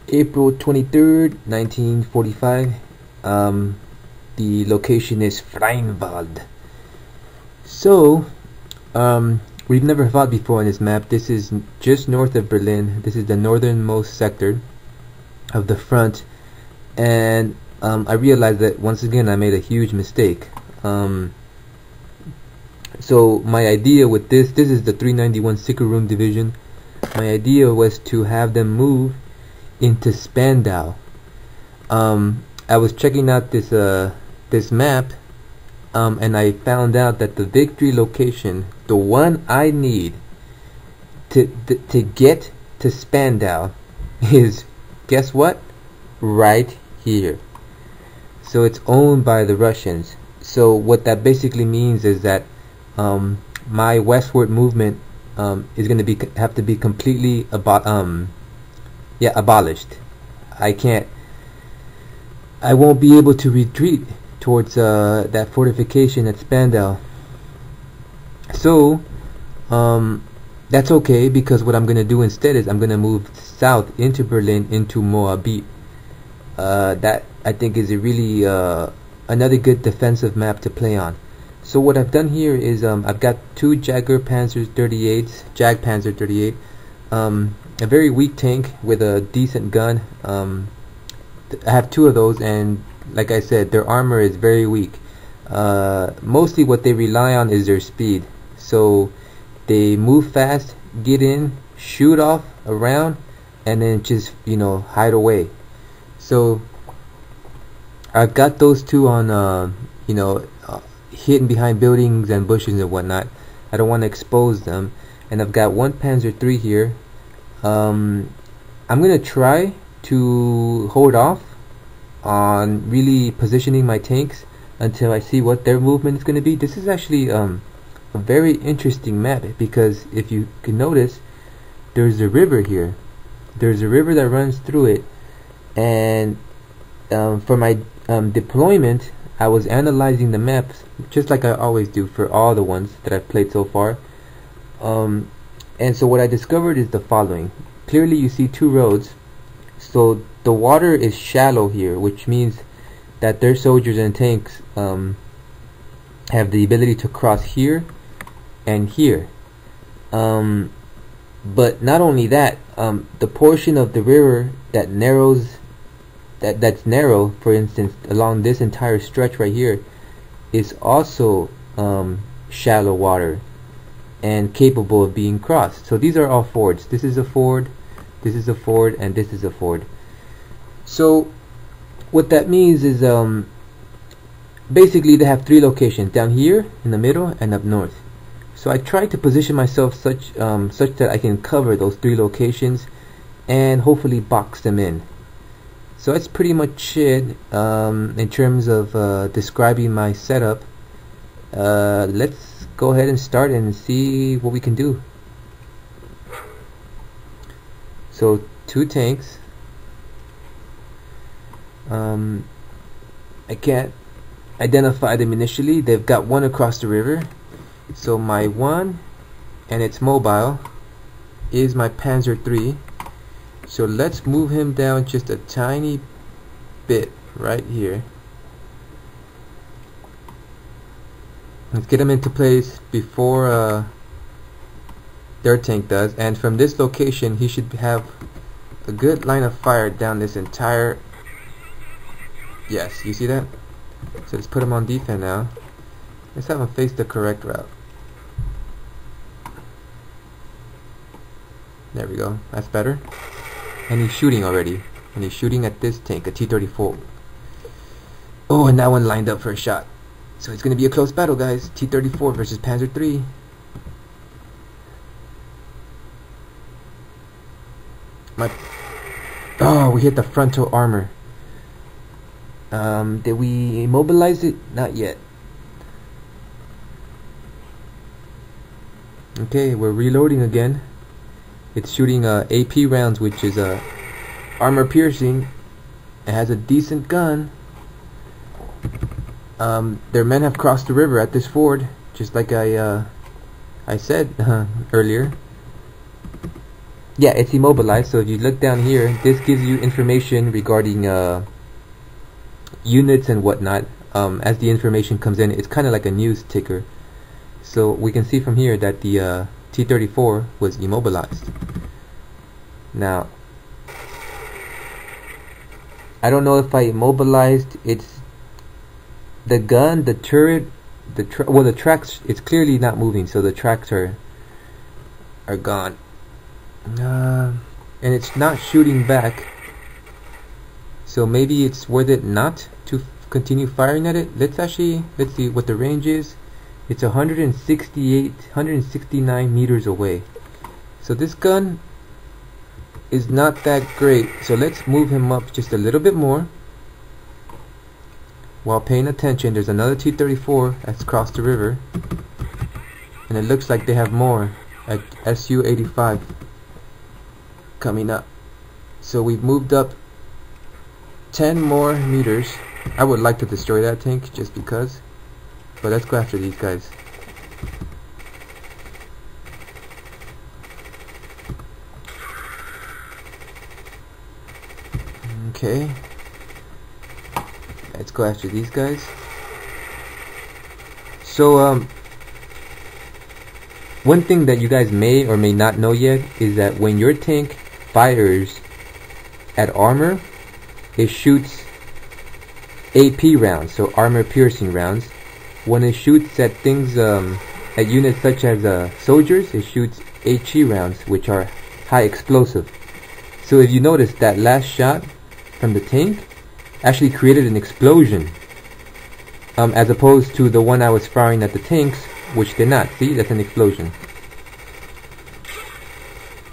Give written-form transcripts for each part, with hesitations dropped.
April 23rd, 1945. The location is Freinwald. So, we've never fought before on this map. This is just north of Berlin. This is the northernmost sector of the front. And I realized that once again I made a huge mistake. So my idea with this is the 391 Sicherung Division. My idea was to have them move into Spandau. I was checking out this map, and I found out that the victory location, the one I need to get to Spandau, is, guess what? Right here. So it's owned by the Russians. So what that basically means is that my westward movement is going to have to be completely abolished. I won't be able to retreat towards that fortification at Spandau. So that's okay, because what I'm going to do instead is I'm going to move south into Berlin, into Moabit. That I think is a really another good defensive map to play on. So what I've done here is I've got two Jagdpanzer 38, a very weak tank with a decent gun. I have two of those, and like I said, their armor is very weak. Mostly what they rely on is their speed. So they move fast, get in, shoot off around, and then just, hide away. So I've got those two on hidden behind buildings and bushes and whatnot. I don't want to expose them. And I've got one Panzer III here. I'm gonna try to hold off on really positioning my tanks until I see what their movement is going to be. This is actually a very interesting map, because if you can notice, there's a river here. There's a river that runs through it, and for my deployment, I was analyzing the maps just like I always do for all the ones that I've played so far. And so what I discovered is the following. Clearly you see two roads. So the water is shallow here, which means that their soldiers and tanks have the ability to cross here and here. But not only that, the portion of the river that that's narrow, for instance, along this entire stretch right here, is also shallow water and capable of being crossed. So these are all fords. This is a ford, this is a ford, and this is a ford. So what that means is basically they have three locations: down here, in the middle, and up north. So I try to position myself such that I can cover those three locations and hopefully box them in. So that's pretty much it in terms of describing my setup. Let's go ahead and start and see what we can do. So two tanks. I can't identify them initially. They've got one across the river. So my one, and it's mobile, is my Panzer III. So let's move him down just a tiny bit right here. Let's get him into place before their tank does. And from this location, he should have a good line of fire down this entire... Yes, you see that? So let's put him on defense now. Let's have him face the correct route. There we go. That's better. And he's shooting already. And he's shooting at this tank, a T-34. Oh, and that one lined up for a shot. So it's going to be a close battle, guys. T-34 versus Panzer III. Oh, we hit the frontal armor. Did we immobilize it? Not yet. Okay, we're reloading again. It's shooting AP rounds, which is armor piercing. It has a decent gun. Their men have crossed the river at this ford, just like I said earlier. Yeah, it's immobilized. So if you look down here, this gives you information regarding units and whatnot. As the information comes in, it's kind of like a news ticker. So we can see from here that the T-34 was immobilized. Now, I don't know if I immobilized the gun, the turret, well, the tracks. It's clearly not moving, so the tracks are gone. And it's not shooting back, so maybe it's worth it not to continue firing at it. Let's see what the range is. It's 169 meters away. So this gun is not that great. So let's move him up just a little bit more while paying attention. There's another T-34 that's crossed the river, and it looks like they have more at SU-85 coming up. So we've moved up 10 more meters. I would like to destroy that tank just because, but let's go after these guys. Okay, let's go after these guys. So one thing that you guys may or may not know yet is that when your tank fires at armor, it shoots AP rounds, so armor piercing rounds. When it shoots at things, at units such as soldiers, it shoots HE rounds, which are high explosive. So if you notice, that last shot from the tank actually created an explosion, as opposed to the one I was firing at the tanks, which did not. See, that's an explosion.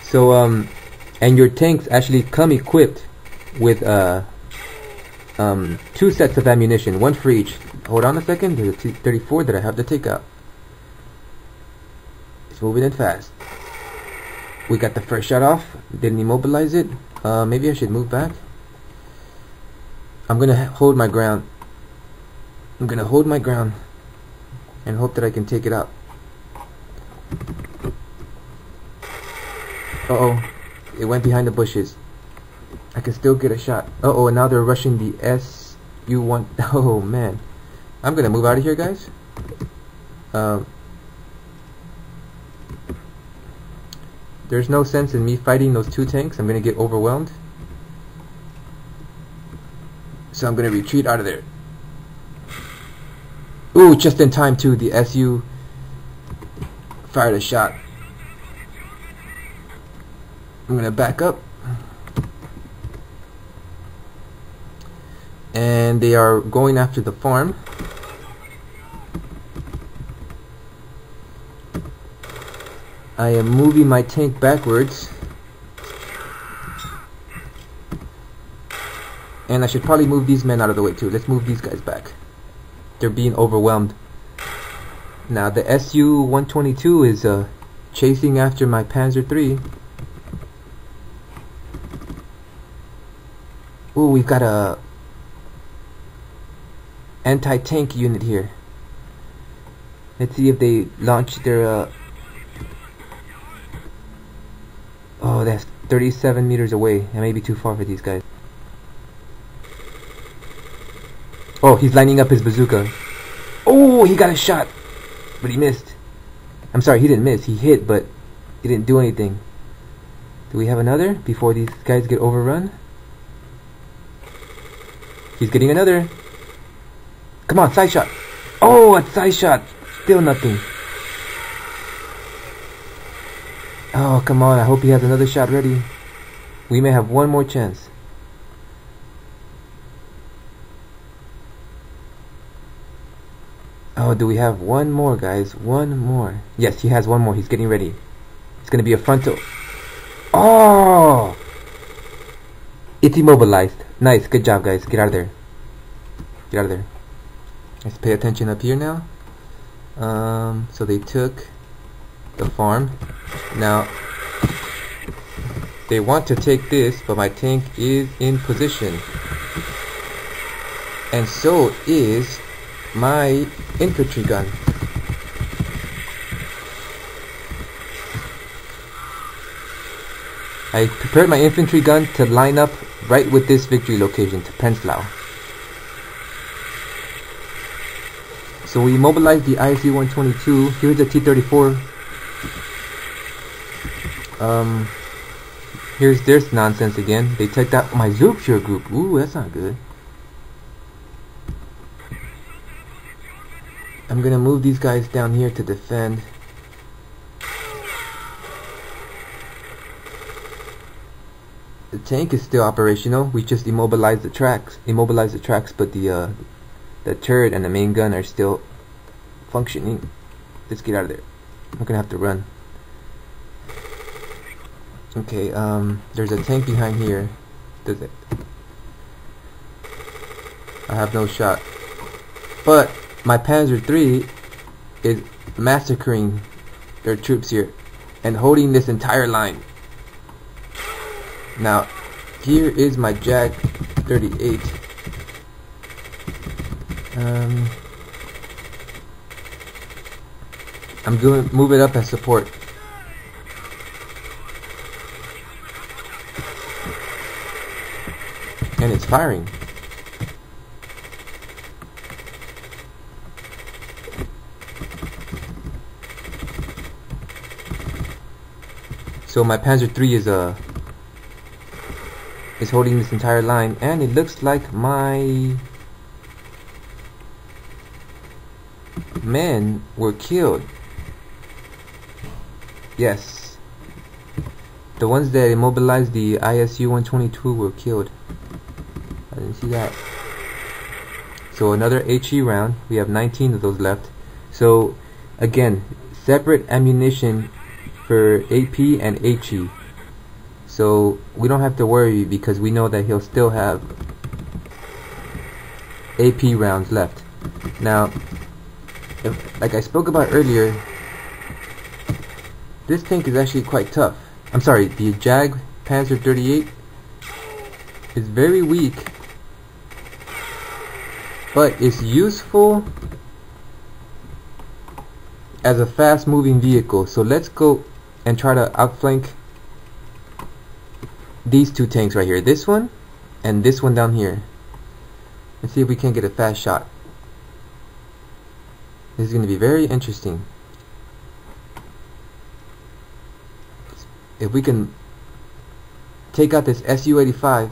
So and your tanks actually come equipped with 2 sets of ammunition, 1 for each. Hold on a second, there's a T-34 that I have to take out. It's moving in fast. We got the first shot off, didn't immobilize it. Maybe I should move back. I'm gonna hold my ground. I'm gonna hold my ground and hope that I can take it out. Uh-oh, it went behind the bushes. I can still get a shot. Uh-oh, and now they're rushing the SU-1. Oh man, I'm gonna move out of here, guys. There's no sense in me fighting those 2 tanks. I'm gonna get overwhelmed, so I'm gonna retreat out of there. Ooh, just in time too. The SU fired a shot. I'm gonna back up, and they are going after the farm. I am moving my tank backwards, and I should probably move these men out of the way too. Let's move these guys back. They're being overwhelmed. Now the SU-122 is chasing after my Panzer III. Ooh, we've got a anti-tank unit here. Let's see if they launch their oh, that's 37 meters away. That may be too far for these guys. Oh, he's lining up his bazooka. Oh, he got a shot, but he missed. I'm sorry, he didn't miss. He hit, but he didn't do anything. Do we have another before these guys get overrun? He's getting another. Come on, side shot. Oh, a side shot. Still nothing. Oh, come on. I hope he has another shot ready. We may have one more chance. Oh, do we have one more, guys? One more. Yes, he has one more. He's getting ready. It's going to be a frontal. Oh! It's immobilized. Nice. Good job, guys. Get out of there. Get out of there. Let's pay attention up here now. So they took the farm. Now, they want to take this, but my tank is in position. And so is my infantry gun. I prepared my infantry gun to line up right with this victory location, to Prenzlau. So we mobilized the ISU-122. Here's the T-34. Here's this nonsense again. They took out my Zergpure group. Ooh, that's not good. I'm gonna move these guys down here to defend. The tank is still operational. We just immobilized the tracks. But the turret and the main gun are still functioning. Let's get out of there. I'm gonna have to run. Okay, there's a tank behind here. Does it? I have no shot. But my Panzer III is massacring their troops here and holding this entire line. Now, here is my Jag 38. I'm going to move it up as support. And it's firing. So my Panzer III is holding this entire line, and it looks like my men were killed. Yes, the ones that immobilized the ISU-122 were killed. I didn't see that. So another HE round. We have 19 of those left. So again, separate ammunition for AP and HE. So we don't have to worry because we know that he'll still have AP rounds left. Now, like I spoke about earlier, this tank is actually quite tough. I'm sorry, the Jag Panzer 38 is very weak, but it's useful as a fast moving vehicle. So let's go and try to outflank these two tanks right here, this one and this one down here. Let's see if we can get a fast shot. This is going to be very interesting. If we can take out this Su-85,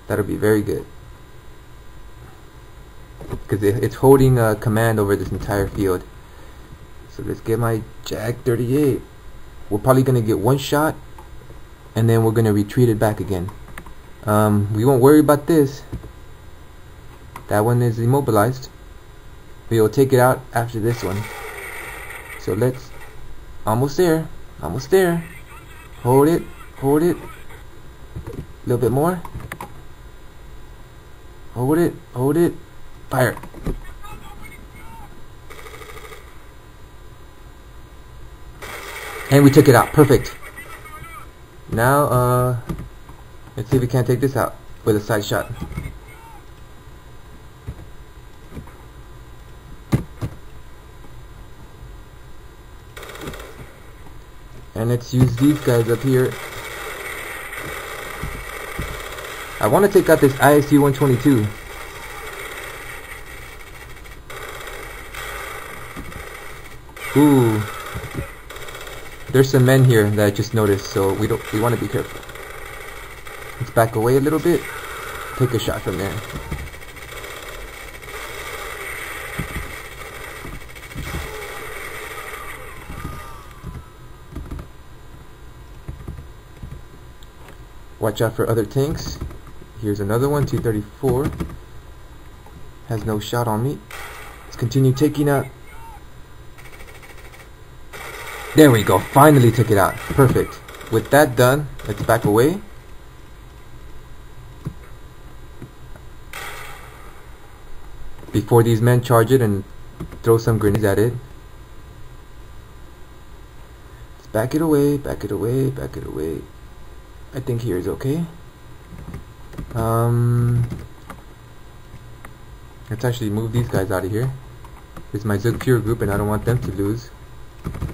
that'll be very good, because it's holding command over this entire field. So let's get my Jag 38. We're probably going to get one shot, and then we're going to retreat it back again. We won't worry about this. That one is immobilized. We will take it out after this one. So let's, almost there, almost there. Hold it, hold it. A little bit more. Hold it, hold it. Fire. And we took it out. Perfect. Now, let's see if we can't take this out with a side shot. And let's use these guys up here. I want to take out this ISU-122. Ooh. There's some men here that I just noticed, so we want to be careful. Let's back away a little bit. Take a shot from there. Watch out for other tanks. Here's another one, T-34. Has no shot on me. Let's continue taking out. There we go, finally took it out. Perfect. With that done, let's back away. Before these men charge it and throw some grenades at it. Let's back it away, back it away, back it away. I think here is okay. Let's actually move these guys out of here. It's my Zergpure group and I don't want them to lose.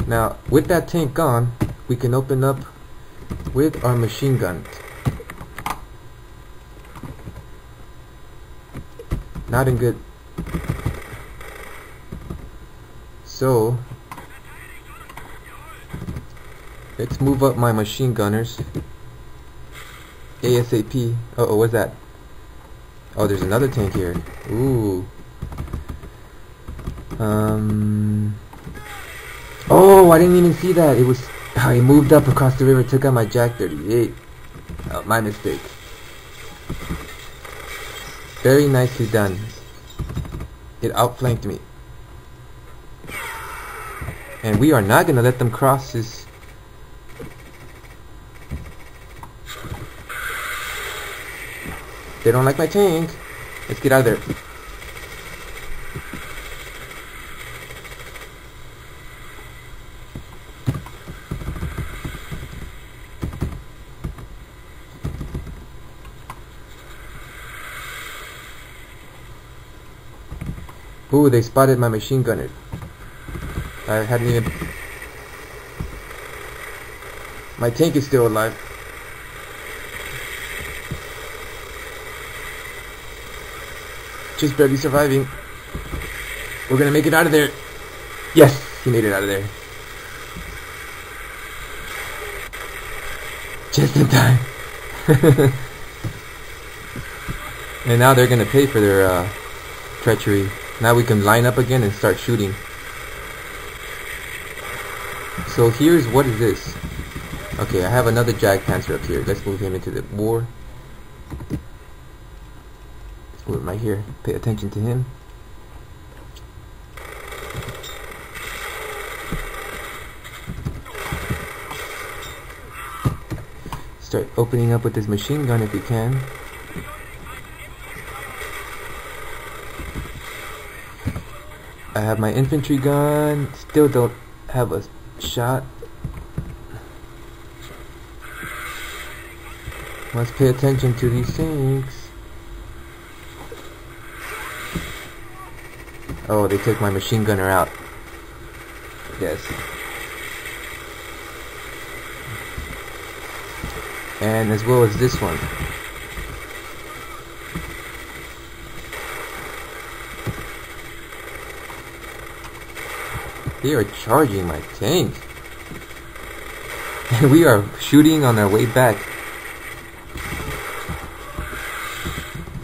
Now, with that tank gone, we can open up with our machine gun. Not in good. So, let's move up my machine gunners. ASAP. Uh-oh, what's that? Oh, there's another tank here. Ooh. Oh, I didn't even see that. It was. I moved up across the river, took out my JAK 38. Oh, my mistake. Very nicely done. It outflanked me. And we are not gonna let them cross this. They don't like my tank. Let's get out of there. Ooh, they spotted my machine gunner. I hadn't even... My tank is still alive. Just barely surviving. We're gonna make it out of there. Yes, he made it out of there. Just in time. And now they're gonna pay for their treachery. Now we can line up again and start shooting. So here's, what is this? Okay, I have another JAK Panzer up here. Let's move him into the war. Let's move him right here. Pay attention to him. Start opening up with this machine gun if you can. I have my infantry gun. Still don't have a shot. Must pay attention to these tanks. Oh, they took my machine gunner out. Yes. And as well as this one. They are charging my tank. And we are shooting on our way back.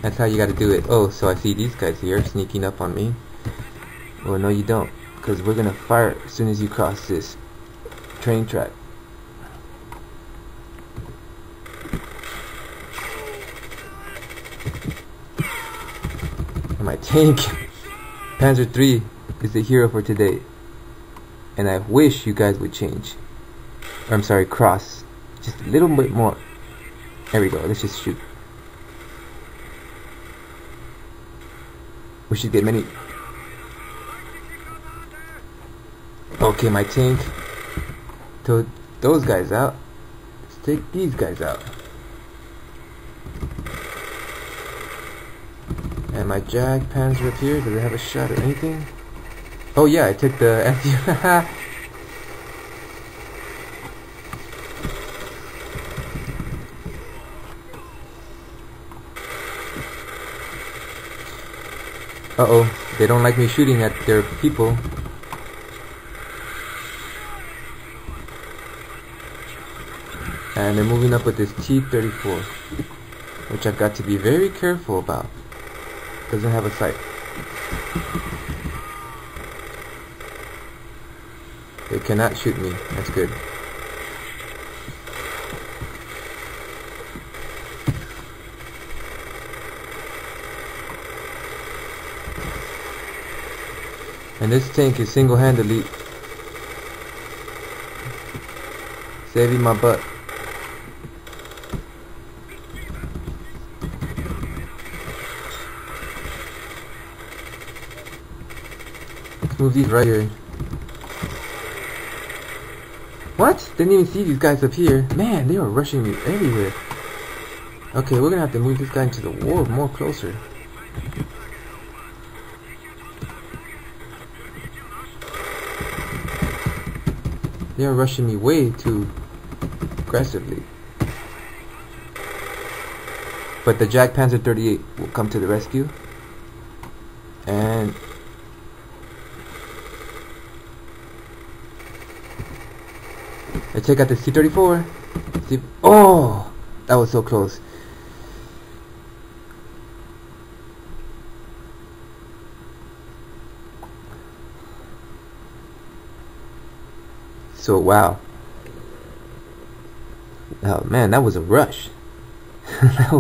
That's how you gotta do it. Oh, so I see these guys here sneaking up on me. Well, no you don't, because we're gonna fire as soon as you cross this train track. And my tank, Panzer III, is the hero for today. And I wish you guys would change. Or I'm sorry, cross. Just a little bit more. There we go, let's just shoot. We should get many. Okay, my tank took those guys out. Let's take these guys out. And my JAK Panzer up here, does it have a shot or anything? Oh yeah, I took the SU. Uh-oh, they don't like me shooting at their people. And they're moving up with this T-34, which I've got to be very careful about. Doesn't have a sight. They cannot shoot me, that's good. And this tank is single-handedly saving my butt. Let's move these right here. What? Didn't even see these guys up here. Man, they were rushing me everywhere. Okay, we're gonna have to move this guy into the war more closer. They're rushing me way too aggressively. But the Jag Panzer 38 will come to the rescue. And let's check out the C-34. Oh, that was so close. So wow. Oh man, that was a rush. that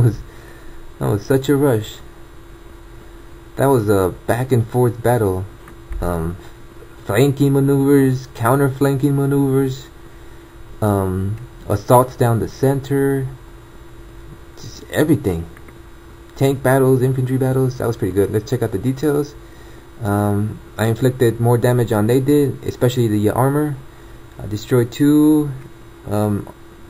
was such a rush. That was a back and forth battle. Flanking maneuvers, counter flanking maneuvers, assaults down the center, just everything. Tank battles, infantry battles. That was pretty good. Let's check out the details. I inflicted more damage on they did, especially the armor. I destroyed 2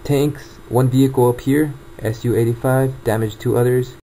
tanks, 1 vehicle up here, Su-85, damaged 2 others.